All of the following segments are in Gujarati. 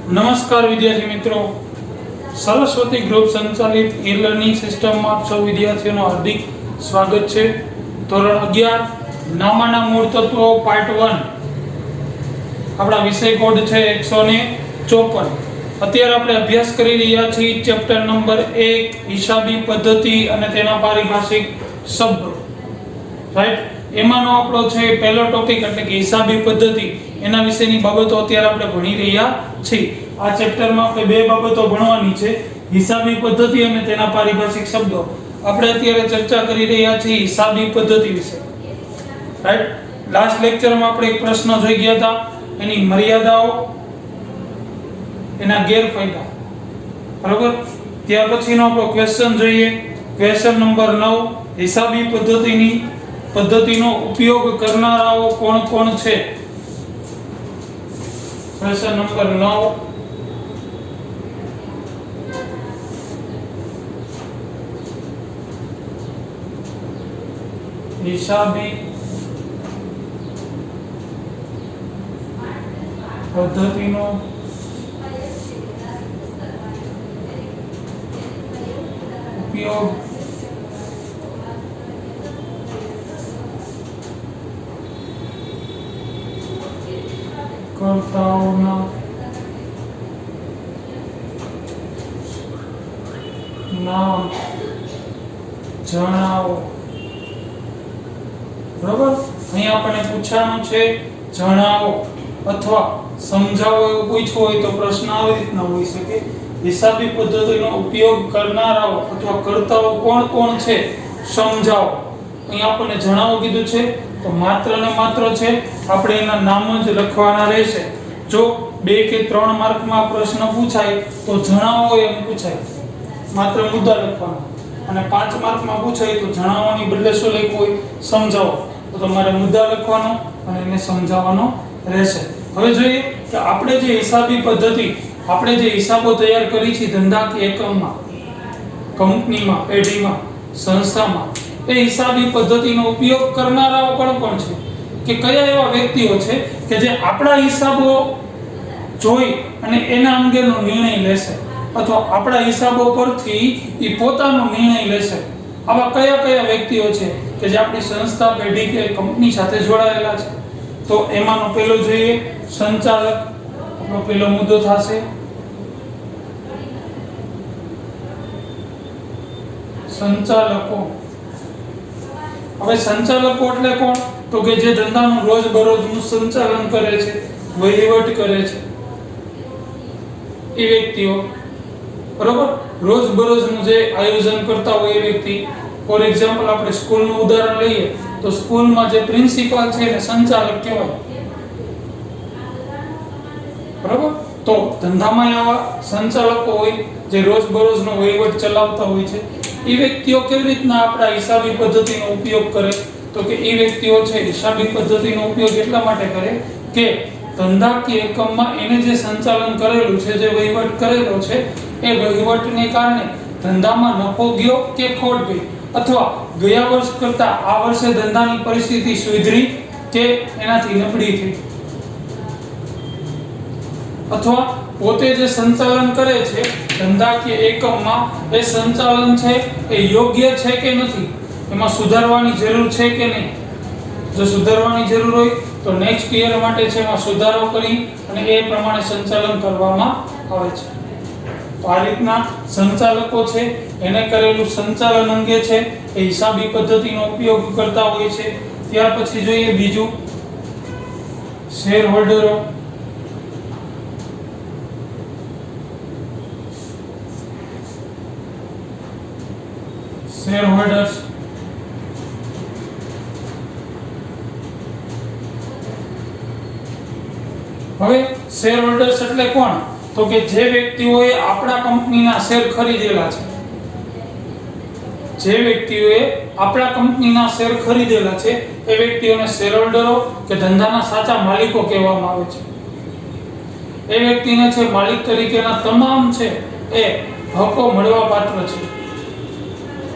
નમસ્કાર વિદ્યાર્થી મિત્રો, સરસ્વતી ગ્રુપ સંચાલિત ઈ લર્નિંગ સિસ્ટમમાં આપ સૌ વિદ્યાર્થીઓનું હાર્દિક સ્વાગત છે। ધોરણ 11 નામાના મૂળ તત્વો પાર્ટ 1 આપણા વિષય કોડ છે 154। અત્યારે આપણે અભ્યાસ કરી રહ્યા છીએ ચેપ્ટર નંબર 1 હિસાબી પદ્ધતિ અને તેના પારિભાષિક શબ્દો, રાઈટ। એમાંનો આપણો છે પહેલો ટોપિક એટલે કે હિસાબી પદ્ધતિ, એના વિશેની બાબતો અત્યારે આપણે ભણી રહ્યા છીએ। આ ચેપ્ટરમાં આપણે બે બાબતો ભણવાની છે, હિસાબી પદ્ધતિ અને તેના પારિભાષિક શબ્દો। આપણે અત્યારે ચર્ચા કરી રહ્યા છીએ હિસાબી પદ્ધતિ વિશે, રાઈટ। લાસ્ટ લેક્ચરમાં આપણે એક પ્રશ્ન જોઈ ગયા હતા, એની મર્યાદાઓ, એના ગેરફાયદા, બરાબર। ત્યાર પછીનો આપણો ક્વેશ્ચન જોઈએ, ક્વેશ્ચન નંબર 9, હિસાબી પદ્ધતિનો ઉપયોગ કરનારાઓ કોણ કોણ છે। ક્વેશ્ચન નંબર 9, હિસાબી પદ્ધતિનો ઉપયોગ કરતાઓના નામ જણાવો, બરાબર। અહીં આપણને પૂછવાનું છે જણાવો અથવા સમજાવો એવું પૂછવું હોય તો પ્રશ્ન આવી રીતના હોઈ શકે, હિસાબી પદ્ધતિનો ઉપયોગ કરનારાઓ અથવા કરતાઓ કોણ કોણ છે સમજાવો। અહીં આપણને જણાવો કીધું છે તો માત્ર ને માત્ર છે આપણે એના નામ જ લખવાના રહેશે। જો 2 કે 3 માર્કમાં પ્રશ્ન પૂછાય તો જણાવો એમ પૂછાય, માત્ર મુદ્દા લખવાના, અને 5 માર્કમાં પૂછાય તો જણાવવાની બદલે શું લખવું હોય, સમજાવો, તો તમારે મુદ્દા લખવાનો અને એને સમજાવવાનો રહેશે। હવે જોઈએ કે આપણે જે હિસાબી પદ્ધતિ, આપણે જે હિસાબો તૈયાર કરી છે ધંધાકીય એકમમાં, કંપનીમાં, પેઢીમાં, સંસ્થામાં, એ હિસાબી પદ્ધતિનો ઉપયોગ કરનારાઓ કોણ કોણ છે, કે કયા એવા વ્યક્તિઓ છે કે જે આપણા હિસાબો જોઈ અને એના અંગેનો નિર્ણય લેશે અથવા આપણા હિસાબો પરથી એ પોતાનો નિર્ણય લેશે। આવા કયા કયા વ્યક્તિઓ છે કે જે આપણી સંસ્થા, પેઢી કે કંપની સાથે જોડાયેલા છે? તો એમાંનો પહેલો જોઈએ સંચાલક, આપણો પહેલો મુદ્દો થશે। સંચાલકો। હવે સંચાલકો એટલે કોણ? તો કે જે ધંધાનું રોજબરોજનું સંચાલન કરે છે, વહીવટ કરે છે, એ વ્યક્તિઓ, બરોબર। રોજબરોજનું જે આયોજન કરતા હોય એ વ્યક્તિ। ફોર એક્ઝામ્પલ આપણે સ્કૂલનું ઉદાહરણ લઈએ તો સ્કૂલમાં જે પ્રિન્સિપાલ છે એને સંચાલક કહેવાય, બરોબર। તો ધંધામાં આવા સંચાલકો હોય જે રોજબરોજનો વહીવટ ચલાવતા હોય છે, એ વ્યક્તિઓ કેવી રીતના આપણા હિસાબી પદ્ધતિનો ઉપયોગ કરે? તો કે એ વ્યક્તિઓ છે હિસાબી પદ્ધતિનો ઉપયોગ એટલા માટે કરે કે ધંધાકીય એકમમાં એને જે સંચાલન કરેલું છે, જે વહીવટ કરેલો છે, એ વહીવટને કારણે ધંધામાં નફો ગયો કે ખોટ ગઈ, અથવા ગયા વર્ષ કરતા આ વર્ષે ધંધાની પરિસ્થિતિ સુધરી કે એનાથી નબળી થઈ, અથવા પોતે જે સંચાલન કરે છે ધંધાકીય એકમમાં, એ સંચાલન છે એ યોગ્ય છે કે નથી, એમાં સુધારવાની જરૂર છે કે નહીં। જો સુધારવાની જરૂર હોય તો નેક્સ્ટ યર માટે છે એમાં સુધારો કરી અને એ પ્રમાણે સંચાલન કરવામાં આવે છે। તો આ રીતના સંચાલકો છે એને કરેલું સંચાલન અંગે છે એ હિસાબી પદ્ધતિનો ઉપયોગ કરતા હોય છે। ત્યાર પછી જોઈએ બીજું શેર હોલ્ડરો। શેર હોલ્ડર્સ હવે શેર હોલ્ડર્સ એટલે કોણ? તો કે જે વ્યક્તિઓએ આપણા કંપનીના શેર ખરીદેલા છે, જે વ્યક્તિઓએ આપણા કંપનીના શેર ખરીદેલા છે એ વ્યક્તિઓને શેર હોલ્ડરો કે ધંધાના સાચા માલિકો કહેવામાં આવે છે। એ વ્યક્તિને છે માલિક તરીકેના તમામ છે એ હકો મળવા પાત્ર છે।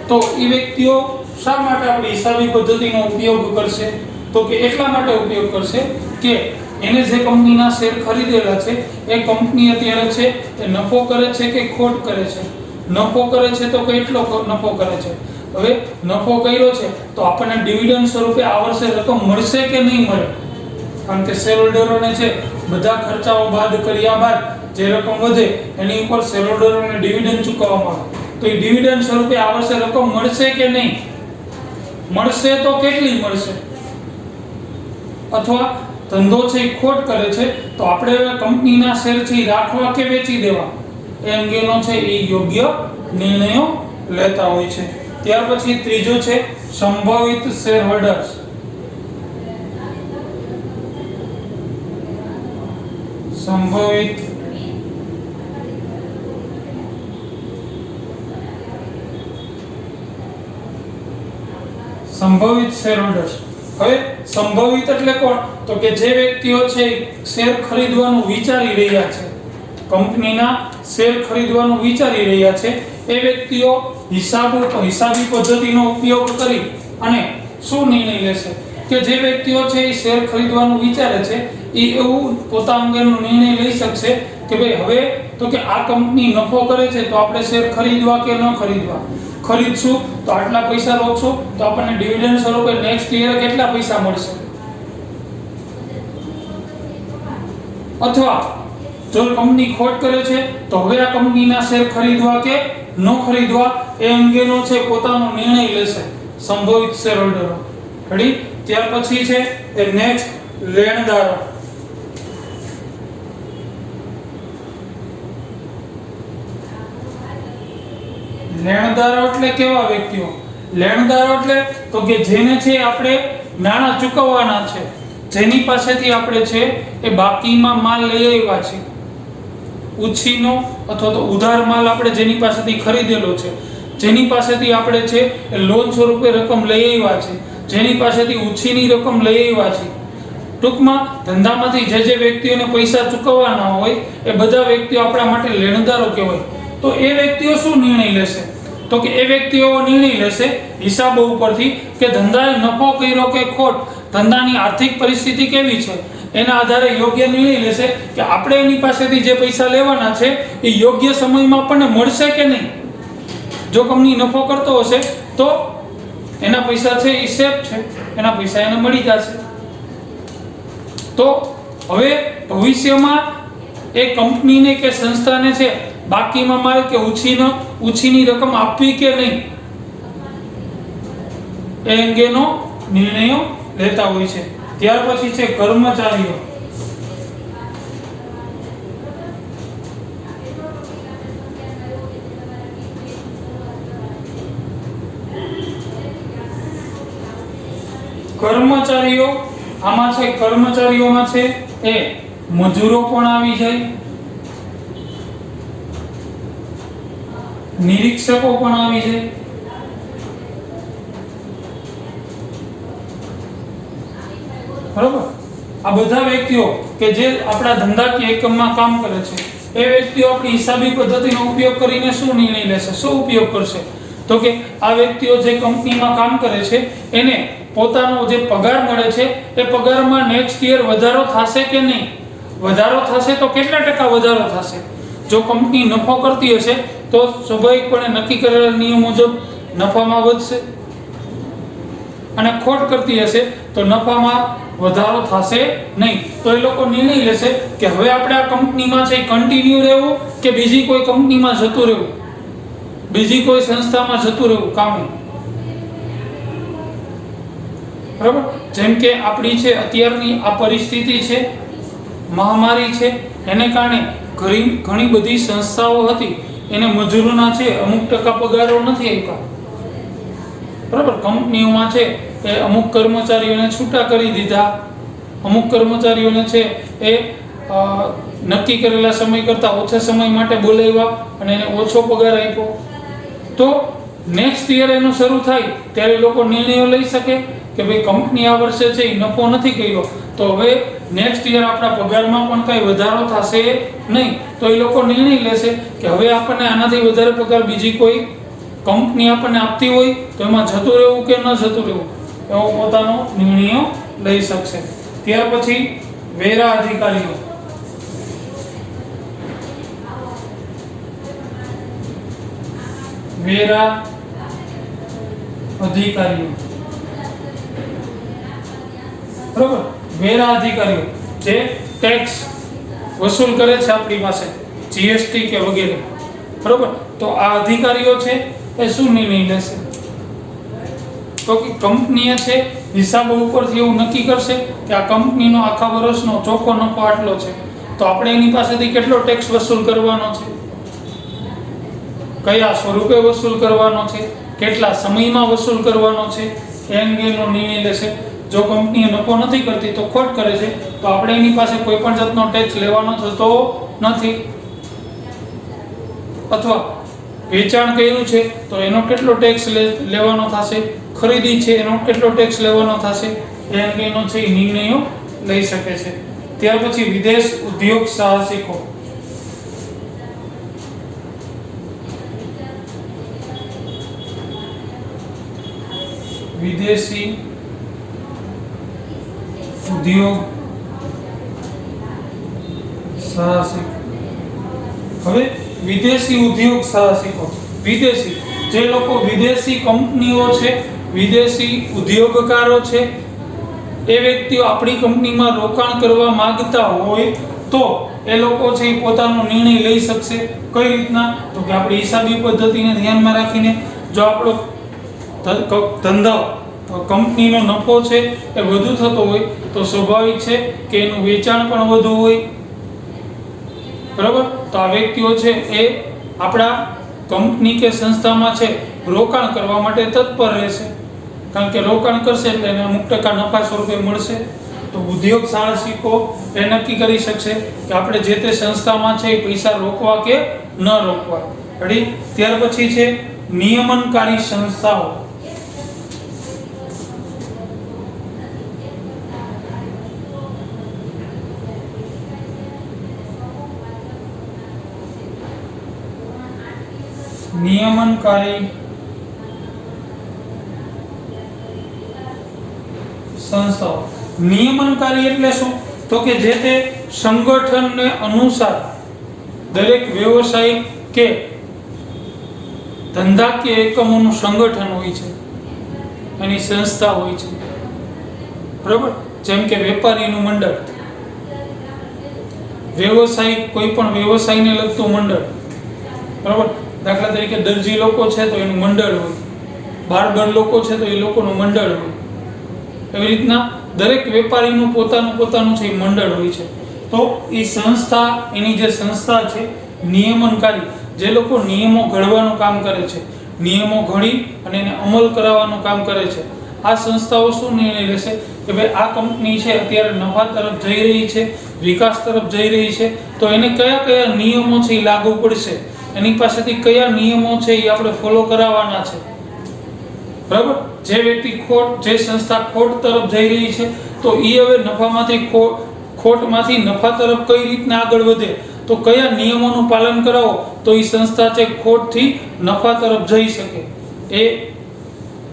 તો એ વ્યક્તિઓ શા માટે આપણી હિસાબી પદ્ધતિનો ઉપયોગ કરશે? તો કે એટલા માટે ઉપયોગ કરશે કે એને જે કંપનીના શેર ખરીદેલા છે એ કંપની અત્યારે છે એ નફો કરે છે કે ખોટ કરે છે? નફો કરે છે તો કેટલો નફો કરે છે? હવે નફો કર્યો છે તો આપણને ડિવિડન્ડ સ્વરૂપે આ વર્ષે રકમ મળશે કે નહીં મળે? કારણ કે શેર હોલ્ડરોને છે બધા ખર્ચાઓ બાદ કર્યા બાદ જે રકમ વધે એની ઉપર શેર હોલ્ડરોને ડિવિડન્ડ ચૂકવવામાં આવે, તો એ ડિવિડન્ડ સ્વરૂપે આ વર્ષે રકમ મળશે કે નહીં? મળશે તો કેટલી મળશે? અથવા ધંધો છે એ ખોટ કરે છે તો આપણે કંપનીના શેર છે એ રાખવા કે વેચી દેવા એ અંગેનો છે એ યોગ્ય નિર્ણયો લેતા હોય છે. ત્યાર પછી ત્રીજો છે સંભવિત શેર હોલ્ડર્સ. સંભવિત શેર હોલ્ડર્સ. હવે સંભવિત એટલે કોણ? તો કે જે વ્યક્તિઓ છે શેર ખરીદવાનું વિચારી રહ્યા છે, કંપનીના શેર ખરીદવાનું વિચારી રહ્યા છે, એ વ્યક્તિઓ હિસાબી પદ્ધતિનો ઉપયોગ કરી અને શું નિર્ણય લેશે કે જે વ્યક્તિઓ છે એ શેર ખરીદવાનું વિચારે છે એ એવું પોતા અંગેનો નિર્ણય લઈ શકશે કે ભાઈ હવે તો કે આ કંપની નફો કરે છે તો આપણે શેર ખરીદવા કે ન ખરીદવા? ખરીદશું તો આટલા પૈસા રોકશું તો આપણને ડિવિડન્ડ સ્વરૂપે નેક્સ્ટ યર કેટલા પૈસા મળશે? અથવા જો કંપની ખોટ કરે છે તો હવે આ કંપનીના શેર ખરીદવા કે ન ખરીદવા એ અંગેનો છે પોતાનો નિર્ણય લેશે સંભવિત શેર હોલ્ડરો. રેડી? ત્યાર પછી છે એ નેક્સ્ટ લેણદારો. લેણદારો એટલે કેવા વ્યક્તિઓ? લેણદારો એટલે તો કે જેને છે આપણે નાણાં ચૂકવવાના છે, જેની પાસેથી આપણે છે એ બાકીમાં માલ લઈ આવ્યા છે, ઉછીનો અથવા તો ઉધાર માલ આપણે જેની પાસેથી ખરીદેલો છે, જેની પાસેથી આપણે છે એ લોન સ્વરૂપે રકમ લઈ આવ્યા છે, જેની પાસેથી ઉછીની રકમ લઈ આવ્યા છે. ટૂંકમાં ધંધામાંથી જે વ્યક્તિઓને પૈસા ચૂકવવાના હોય એ બધા વ્યક્તિઓ આપણા માટે લેણદારો કહેવાય. તો એ વ્યક્તિઓ શું નિર્ણય લેશે? તો કે એ વ્યક્તિઓ નિર્ણય લેશે હિસાબો ઉપરથી કે ધંધાએ નફો કર્યો કે ખોટ, ધંધાની આર્થિક પરિસ્થિતિ કેવી છે, એના આધારે યોગ્ય નિર્ણય લેશે કે આપણે એની પાસેથી જે પૈસા લેવાના છે એ યોગ્ય સમયમાં આપણને મળશે કે નહીં. જો કંપની નફો કરતો હશે તો એના પૈસા છે એ સેફ છે, એના પૈસા એને મળી જશે. તો હવે ભવિષ્યમાં એ કંપનીને કે સંસ્થાને છે બાકીમાં માલ કે ઉછીની રકમ આપવી કે નહીં એ અંગેનો નિર્ણયો લેતા હોય છે. ત્યાર પછી છે કર્મચારીઓ. કર્મચારીઓ આમાં છે કર્મચારીઓમાં છે એ મજૂરો પણ આવી જાય, નિરીક્ષકો પણ આવી જાય, બરોબર? આ બધા વ્યક્તિઓ કે જે આપણા ધંધાકીય એકમમાં કામ કરે છે એ વ્યક્તિઓ આપણી હિસાબી પદ્ધતિનો ઉપયોગ કરીને શું નિર્ણય લેશે, શું ઉપયોગ કરશે? તો કે આ વ્યક્તિઓ જે કંપનીમાં કામ કરે છે એને પોતાનો જે પગાર મળે છે એ પગારમાં નેક્સ્ટ યર વધારો થશે કે નહીં? વધારો થશે તો કેટલા ટકા વધારો થશે? જો કંપની નફો કરતી હશે તો સ્વાભાવિકપણે નક્કી કરેલા નિયમ મુજબ નફામાં વધશે, અને ખોટ કરતી હશે તો નફામાં વધારો થશે નહીં. તો એ લોકો નિર્ણય લેશે કે હવે આપણે આ કંપનીમાં છે કન્ટિન્યુ રહેવું કે બીજી કોઈ કંપનીમાં જતું રહેવું, બીજી કોઈ સંસ્થામાં જતું રહેવું કામે. બરાબર? જેમ કે આપણી છે અત્યારની આ પરિસ્થિતિ છે, મહામારી છે, એને કારણે ઘણી બધી સંસ્થાઓ હતી એને મજૂરોના છે અમુક ટકા પગારો નથી આપ્યા. બરાબર? કંપનીઓમાં છે એ અમુક કર્મચારીઓને છૂટા કરી દીધા, અમુક કર્મચારીઓને છે એ નક્કી કરેલા સમય કરતાં ઓછા સમય માટે બોલાવ્યા અને એને ઓછો પગાર આપ્યો. તો નેક્સ્ટ યર એનું શરૂ થાય ત્યારે લોકો નિર્ણયો લઈ શકે કે ભાઈ કંપની આ વર્ષે છે એ નફો નથી કર્યો તો હવે નેક્સ્ટ યર આપણા પગારમાં પણ કંઈ વધારો થશે નહીં. તો એ લોકો નિર્ણય લેશે કે હવે આપણને આનાથી વધારે પગાર બીજી કોઈ કંપની આપણને આપતી હોય તો એમાં જતું રહેવું કે ન જતું રહેવું એવો પોતાનો નિર્ણયો લઈ શકશે. ત્યાર પછી વેરા અધિકારીઓ, વેરા અધિકારીઓ, બરોબર. વેરા અધિકારીઓ જે ટેક્સ વસૂલ કરે છે આપણી પાસે, જીએસટી કે વગેરે, બરોબર. તો આ અધિકારીઓ છે એ શું નિર્ણય લેશે? તો કે કંપનીએ છે હિસાબો ઉપરથી એવું નક્કી કરશે કે આ કંપનીનો આખા વર્ષનો ચોખ્ખો નફો આટલો છે, તો આપણે એની પાસેથી કેટલો ટેક્સ વસૂલ કરવાનો છે, કયા સ્વરૂપે વસૂલ કરવાનો છે, કેટલા સમયમાં વસૂલ કરવાનો છે, એ અંગેનો નિર્ણય લેશે. જો કંપની નફો નથી કરતી તો ખોટ કરે છે, તો આપણે એની પાસે કોઈ પણ જાતનો ટેક્સ લેવાનો થતો નથી. અથવા વેચાણ કર્યું છે તો એનો કેટલો ટેક્સ લેવાનો થશે, ખરીદી છે એનો કેટલો ટેક્સ લેવાનો થશે, એ અંગેનો છે એ નિર્ણયો લઈ શકે છે. ત્યાર પછી વિદેશ ઉદ્યોગ સાહસિકો, વિદેશી ઉદ્યોગ સાહસિક. હવે વિદેશી ઉદ્યોગ સાહસિકો, વિદેશી જે લોકો વિદેશી કંપનીઓ છે, વિદેશી ઉદ્યોગકારો છે, એ વ્યક્તિઓ આપણી કંપનીમાં રોકાણ કરવા માંગતા હોય તો એ લોકો છે એ પોતાનો નિર્ણય લઈ શકશે. કઈ રીતના? તો કે આપણી હિસાબી પદ્ધતિને ધ્યાનમાં રાખીને જો આપણો ધંધો કંપનીનો નફો છે એ વધુ થતો હોય તો સ્વાભાવિક છે કે એનું વેચાણ પણ વધુ હોય, બરાબર. તો આ વ્યક્તિઓ છે એ આપણા કંપની કે સંસ્થામાં છે રોકાણ કરવા માટે તત્પર રહેશે, કારણ કે રોકાણ કરશે એટલે એને અમુક ટકા નફા સ્વરૂપે મળશે. તો ઉદ્યોગ સાહસિકો એ નક્કી કરી શકશે કે આપણે જે તે સંસ્થામાં છે એ પૈસા રોકવા કે ન રોકવા. રેડી? ત્યાર પછી છે નિયમનકારી સંસ્થાઓ, નિયમનકારી સંસ્થાઓ. નિયમનકારી એટલે શું? તો કે જે તે સંગઠનને અનુસાર દરેક વ્યવસાય કે ધંધાકીય એકમોનું સંગઠન હોય છે, એની સંસ્થા હોય છે, બરાબર. જેમ કે વેપારીનું મંડળ, વ્યવસાય કોઈ પણ વ્યવસાયને લગતું મંડળ, બરાબર. દાખલા તરીકે દરજી લોકો છે તો એનું મંડળ હોય, બાર્બર લોકો છે તો એ લોકોનું મંડળ હોય. એવી રીતના દરેક વેપારીનું પોતાનું છે એ મંડળ હોય છે. તો એ સંસ્થા, એની જે સંસ્થા છે નિયમનકારી, જે લોકો નિયમો ઘડવાનું કામ કરે છે, નિયમો ઘડી અને એને અમલ કરાવવાનું કામ કરે છે, આ સંસ્થાઓ શું નિર્ણય લેશે કે ભાઈ આ કંપની છે અત્યારે નફા તરફ જઈ રહી છે, વિકાસ તરફ જઈ રહી છે, તો એને કયા કયા નિયમો છે એ લાગુ પડશે, એની પાસેથી કયા નિયમો છે એ આપણે ફોલો કરાવવાના છે, બરાબર. જે વ્યક્તિ જે સંસ્થા ખોટ તરફ જઈ રહી છે તો એ હવે નફામાંથી ખોટમાંથી નફા તરફ કઈ રીતના આગળ વધે, તો કયા નિયમોનું પાલન કરાવો તો એ સંસ્થા છે ખોટથી નફા તરફ જઈ શકે, એ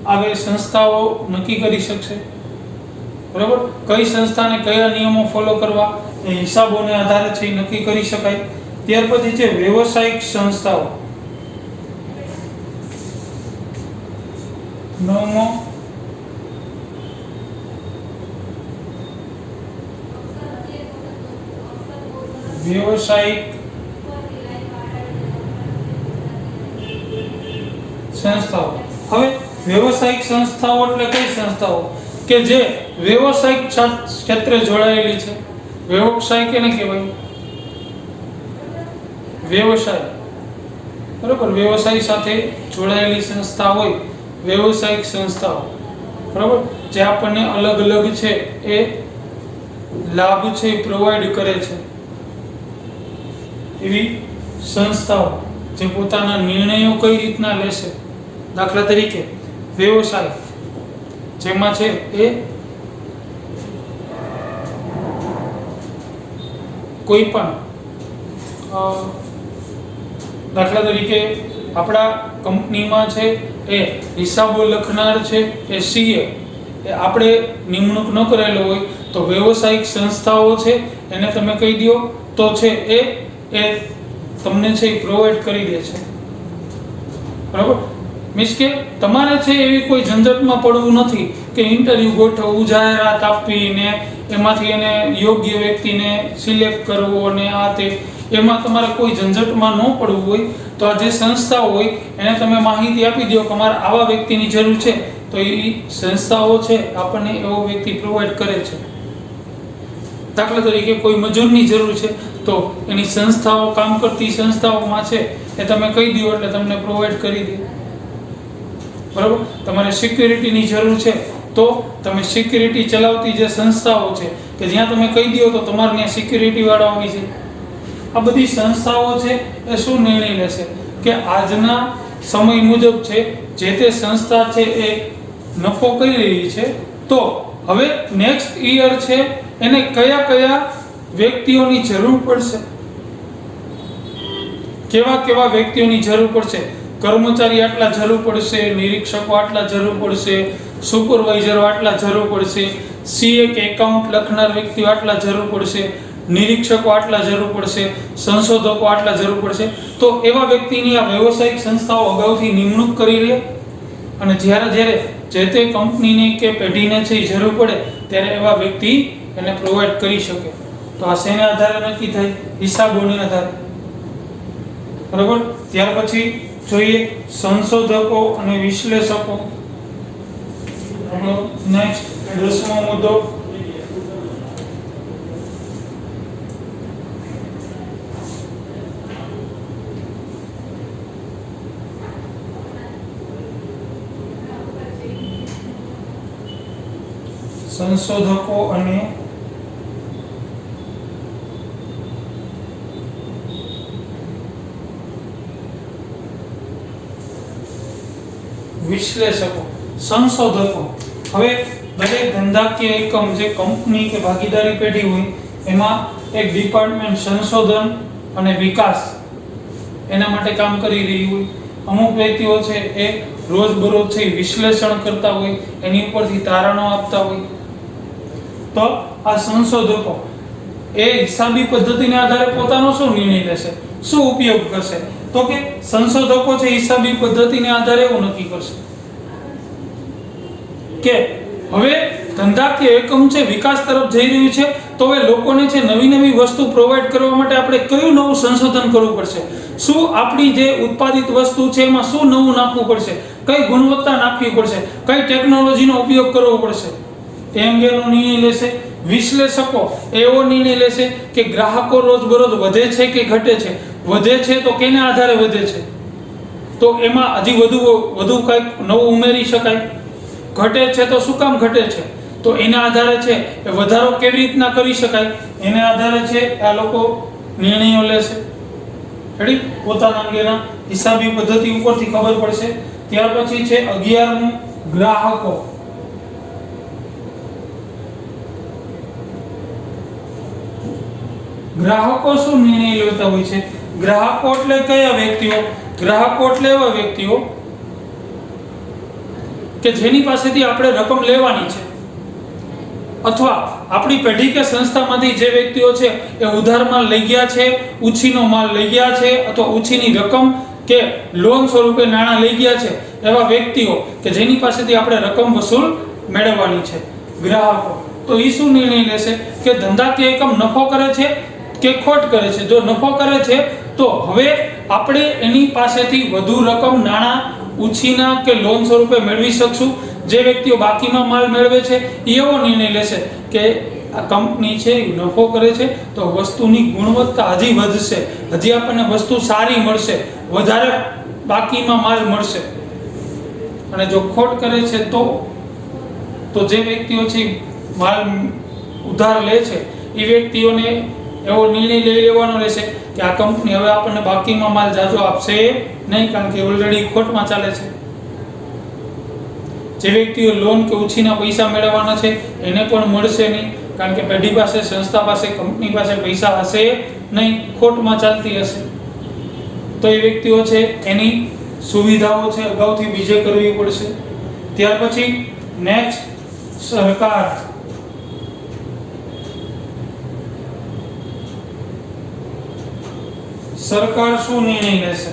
આવે સંસ્થાઓ નક્કી કરી શકશે, બરાબર. કઈ સંસ્થાને કયા નિયમો ફોલો કરવા એ હિસાબોને આધારે છે એ નક્કી કરી શકાય. ત્યાર પછી છે વ્યવસાયિક સંસ્થાઓ. નવમો વ્યવસાયિક સંસ્થાઓ. હવે વ્યવસાયિક સંસ્થાઓ એટલે કઈ સંસ્થાઓ કે જે વ્યવસાયિક ક્ષેત્રે જોડાયેલી છે. વ્યવસાય કેને કહેવાય? વ્યવસાય, બરાબર. વ્યવસાય સાથે જોડાયેલી સંસ્થા હોય વ્યવસાયિક સંસ્થાઓ, બરાબર. જે આપણને અલગ અલગ છે એ લાભ છે એ પ્રોવાઈડ કરે છે, એવી સંસ્થાઓ જે પોતાના નિર્ણયો કઈ રીતના લેશે. દાખલા તરીકે વ્યવસાય જેમાં છે એ કોઈ પણ દાખલા તરીકે આપણા કંપનીમાં છે એ હિસાબો લખનાર છે એ સીએ, એ આપણે નિમણૂક ન કરેલો હોય તો વ્યવસાયિક સંસ્થાઓ છે એને તમે કહી દો તો છે એ તમને છે એ પ્રોવાઈડ કરી દે છે, બરાબર. મીન્સ કે તમારે છે એવી કોઈ ઝંઝટમાં પડવું નથી કે ઇન્ટરવ્યૂ ગોઠવવું, જાહેરાત આપવી ને એમાંથી એને યોગ્ય વ્યક્તિને સિલેક્ટ કરવો અને આ તે, એમાં તમારે કોઈ ઝંઝટમાં ન પડવું હોય તો આ જે સંસ્થાઓ હોય એને તમે માહિતી આપી દો કે અમારે આવા વ્યક્તિની જરૂર છે, તો એ સંસ્થાઓ છે આપણને એવો વ્યક્તિ પ્રોવાઈડ કરે છે. દાખલા તરીકે કોઈ મજૂરની જરૂર છે તો એની સંસ્થાઓ, કામ કરતી સંસ્થાઓમાં છે એ તમે કહી દો એટલે તમને પ્રોવાઈડ કરી દે, બરાબર. તમારે સિક્યુરિટીની જરૂર છે તો તમે સિક્યુરિટી ચલાવતી જે સંસ્થાઓ છે કે જ્યાં તમે કહી દો તો તમારે ત્યાં સિક્યુરિટી વાળો આવી છે. આ બધી સંસ્થાઓ છે એ શું નિર્ણય લેશે કે આજના સમય મુજબ છે જે તે સંસ્થા છે એ નફો કરી રહી છે, તો હવે નેક્સ્ટ યર છે એને કયા કયા વ્યક્તિઓની જરૂર પડશે, કેવા કેવા વ્યક્તિઓની જરૂર પડશે. કર્મચારી આટલા જરૂર પડશે, નિરીક્ષકો આટલા જરૂર પડશે, સુપરવાઇઝરો આટલા જરૂર પડશે, સીએ કે એકાઉન્ટ લખનાર વ્યક્તિઓ આટલા જરૂર પડશે, નિરીક્ષકો આટલા જરૂર પડશે, સંશોધકો આટલા જરૂર પડશે. તો એવા વ્યક્તિની આ વ્યવસાયિક સંસ્થાઓ અગાઉથી નિમણૂક કરી લે અને જ્યારે જે તે કંપનીની કે પેઢીને છે જરૂર પડે ત્યારે એવા વ્યક્તિ એને પ્રોવાઈડ કરી શકે. તો આ શેના આધારે નક્કી થાય? હિસાબોને આધારે, બરાબર. ત્યાર પછી જોઈએ સંશોધકો અને વિશ્લેષકો. નેક્સ્ટ 10મો મુદ્દો સંશોધકો અને વિશ્લેષકો. સંશોધકો, હવે દરેક ધંધાકીય એકમ જે કંપની કે ભાગીદારી પેઢી હોય એમાં એક ડિપાર્ટમેન્ટ સંશોધન અને વિકાસ એના માટે કામ કરી રહી હોય. અમુક વ્યક્તિઓ છે એ રોજબરોજ છે વિશ્લેષણ કરતા હોય, એની ઉપરથી તારણો આપતા હોય. તો આ સંશોધકો એ હિસાબી પદ્ધતિને આધારે પોતાનો શું નિર્ણય લેશે, શું ઉપયોગ કરશે? તો કે સંશોધકો છે હિસાબી પદ્ધતિને આધારે એવું નક્કી કરશે કે હવે ધંધાકીય એકમ છે વિકાસ તરફ જઈ રહ્યું છે, તો હવે લોકોને છે નવી નવી વસ્તુ પ્રોવાઈડ કરવા માટે આપણે કયું નવું સંશોધન કરવું પડશે, શું આપણી જે ઉત્પાદિત વસ્તુ છે એમાં શું નવું નાખવું પડશે, કઈ ગુણવત્તા નાખવી પડશે, કઈ ટેકનોલોજીનો ઉપયોગ કરવો પડશે, એ અંગેનો નિર્ણય લેશે. વિશ્લેષકો એવો નિર્ણય લેશે કે ગ્રાહકો રોજબરોજ વધે છે કે ઘટે છે, વધે છે તો કેના આધારે વધે છે, તો એમાં હજી વધુ કંઈક નવું ઉમેરી શકાય, ઘટે છે તો શું કામ ઘટે છે, તો એના આધારે છે એ વધારો કેવી રીતના કરી શકાય, એના આધારે છે આ લોકો નિર્ણયો લેશે. રેડી? પોતાના અંગેના હિસાબી પદ્ધતિ ઉપરથી ખબર પડશે. ત્યાર પછી છે 11મું ગ્રાહકો. ગ્રાહકો શું નિર્ણય લેતા હોય છે? ગ્રાહકો એટલે કયા વ્યક્તિઓ? ગ્રાહકો એટલે એવા વ્યક્તિઓ કે જેની પાસેથી આપણે રકમ લેવાની છે, અથવા આપણી પેઢી કે સંસ્થામાંથી જે વ્યક્તિઓ છે એ ઉધાર માલ લઈ ગયા છે, ઉછીનો માલ લઈ ગયા છે, અથવા ઉછીની રકમ કે લોન સ્વરૂપે નાણાં લઈ ગયા છે, એવા વ્યક્તિઓ કે જેની પાસેથી આપણે રકમ વસૂલ મેળવવાની છે, ગ્રાહકો. તો એ શું નિર્ણય લેશે કે ધંધાકીય એકમ નફો કરે છે કે ખોટ કરે છે? જો નફો કરે છે તો હવે આપણે એની પાસેથી વધુ રકમ નાણાં ઉછીના કે લોન સ્વરૂપે મેળવી શકશું. જે વ્યક્તિઓ બાકીમાં માલ મેળવે છે એવો નિર્ણય લેશે કે આ કંપની છે નફો કરે છે તો વસ્તુની ગુણવત્તા હજી વધશે, હજી આપણને વસ્તુ સારી મળશે, વધારે બાકીમાં માલ મળશે. અને જો ખોટ કરે છે તો જે વ્યક્તિઓ છે માલ ઉધાર લે છે એ વ્યક્તિઓને એવો નિર્ણય લઈ લેવાનો રહેશે કે આ કંપની હવે આપણને બાકીમાં માલ જાજો આપશે નહીં, કારણ કે ઓલરેડી ખોટમાં ચાલે છે. જે વ્યક્તિઓ લોન કે ઉછીના પૈસા મેળવવાના છે એને પણ મળશે નહીં, કારણ કે પેઢી પાસે, સંસ્થા પાસે, કંપની પાસે પૈસા હશે નહીં, ખોટમાં ચાલતી હશે. તો એ વ્યક્તિઓ છે એની સુવિધાઓ છે અગાઉથી બીજે કરવી પડશે. ત્યાર પછી નેક્સ્ટ સરકાર. સરકાર શું નિર્ણય લેશે?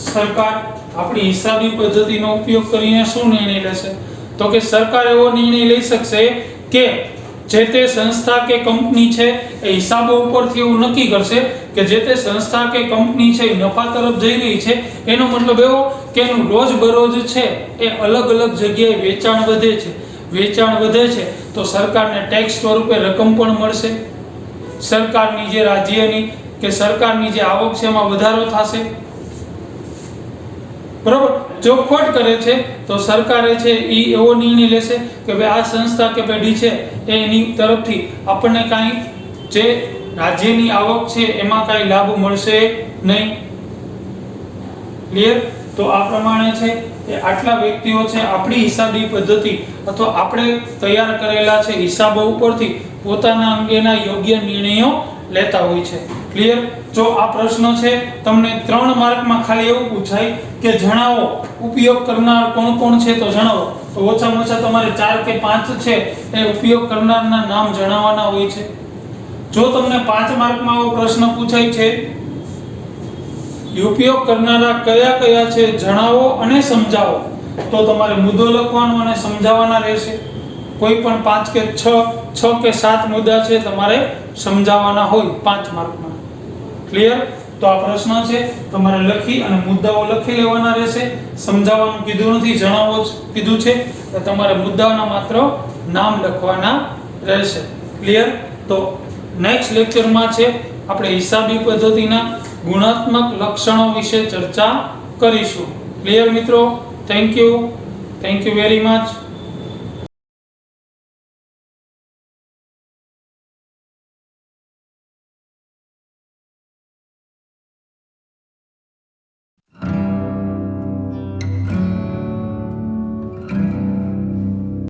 સરકાર આપણી હિસાબી પદ્ધતિનો ઉપયોગ કરીને શું નિર્ણય લેશે? તો કે સરકાર એવો નિર્ણય લઈ શકશે કે જે તે સંસ્થા કે કંપની છે એ હિસાબો ઉપરથી એવું નક્કી કરશે કે જે તે સંસ્થા કે કંપની છે એ નફા તરફ જઈ રહી છે, એનો મતલબ એવો કે એનું રોજબરોજ છે એ અલગ અલગ જગ્યાએ વેચાણ વધે છે તો સરકારને ટેક્સ સ્વરૂપે રકમ પણ મળશે, સરકારની જે રાજ્યની કે સરકારની જે આવક છે એમાં વધારો થશે, બરોબર. જો ખોટ કરે છે તો સરકારે છે એ એવો નિર્ણય લેશે કે ભાઈ આ સંસ્થા કે પેઢી છે એની તરફથી આપણને કાંઈ જે રાજ્યની આવક છે એમાં કાંઈ લાભ મળશે નહીં. ક્લિયર? તો આ પ્રમાણે છે એ આટલા વ્યક્તિઓ છે આપણી હિસાબી પદ્ધતિ અથવા આપણે તૈયાર કરેલા છે હિસાબો ઉપરથી પોતાના અંગેના યોગ્ય નિર્ણયો લેતા હોય છે. ક્લિયર? જો આ પ્રશ્ન છે તમને 3 માર્કમાં ખાલી એવું પૂછાય કે જણાવો ઉપયોગ કરનાર કોણ કોણ છે, તો જણાવો, તો ઓછામાં ઓછા તમારે 4 કે 5 છે એ ઉપયોગ કરનારના નામ જણાવવાના હોય છે. જો તમને 5 માર્કમાં આવો પ્રશ્ન પૂછાય છે ઉપયોગ કરનારા કયા કયા છે જણાવો અને સમજાવો, તો તમારે મુદ્દો લખવાનો અને સમજાવવાના રહેશે. કોઈ પણ 5 કે 6 કે 7 મુદ્દા છે તમારે સમજાવવાના હોય 5 માર્કમાં. ક્લિયર? તો આ પ્રશ્ન છે તમારે લખી અને મુદ્દાઓ લખી લેવાના રહેશે. સમજાવવાનું કીધું નથી, જણાવો કીધું છે, તો તમારે મુદ્દાઓના માત્ર નામ લખવાના રહેશે. ક્લિયર? તો નેક્સ્ટ લેક્ચરમાં છે આપણે હિસાબી પદ્ધતિના ગુણાત્મક લક્ષણો વિશે ચર્ચા કરીશું. ક્લિયર મિત્રો? Thank you very much.